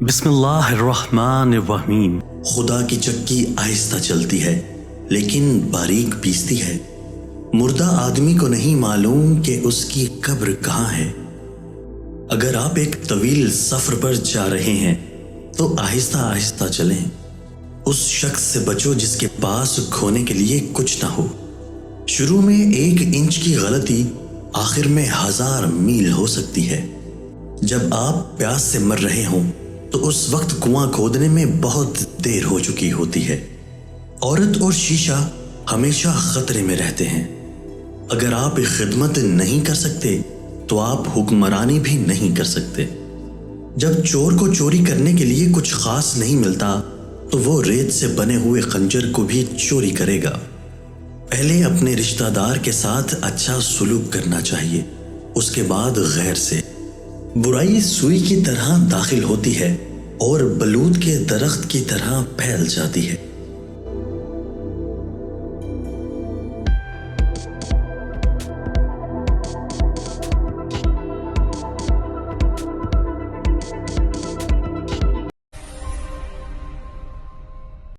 بسم اللہ الرحمن الرحیم۔ خدا کی چکی آہستہ چلتی ہے لیکن باریک پیستی ہے۔ مردہ آدمی کو نہیں معلوم کہ اس کی قبر کہاں ہے۔ اگر آپ ایک طویل سفر پر جا رہے ہیں تو آہستہ آہستہ چلیں۔ اس شخص سے بچو جس کے پاس کھونے کے لیے کچھ نہ ہو۔ شروع میں 1 انچ کی غلطی آخر میں 1000 میل ہو سکتی ہے۔ جب آپ پیاس سے مر رہے ہوں تو اس وقت کنواں کھودنے میں بہت دیر ہو چکی ہوتی ہے۔ عورت اور شیشہ ہمیشہ خطرے میں رہتے ہیں۔ اگر آپ خدمت نہیں کر سکتے تو آپ حکمرانی بھی نہیں کر سکتے۔ جب چور کو چوری کرنے کے لیے کچھ خاص نہیں ملتا تو وہ ریت سے بنے ہوئے خنجر کو بھی چوری کرے گا۔ پہلے اپنے رشتہ دار کے ساتھ اچھا سلوک کرنا چاہیے، اس کے بعد غیر سے۔ برائی سوئی کی طرح داخل ہوتی ہے اور بلوط کے درخت کی طرح پھیل جاتی ہے۔